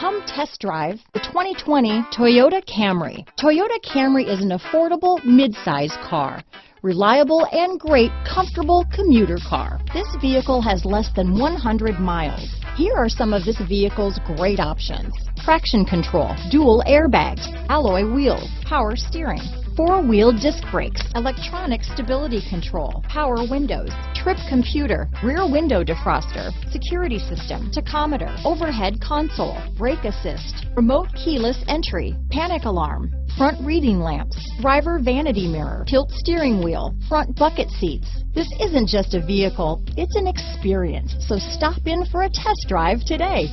Come test drive the 2020 Toyota Camry. Toyota Camry is an affordable mid-size car. Reliable and great comfortable commuter car. This vehicle has less than 100 miles. Here are some of this vehicle's great options: traction control, dual airbags, alloy wheels, power steering, four-wheel disc brakes, electronic stability control, power windows, trip computer, rear window defroster, security system, tachometer, overhead console, brake assist, remote keyless entry, panic alarm, front reading lamps, driver vanity mirror, tilt steering wheel, front bucket seats. This isn't just a vehicle, it's an experience. So stop in for a test drive today.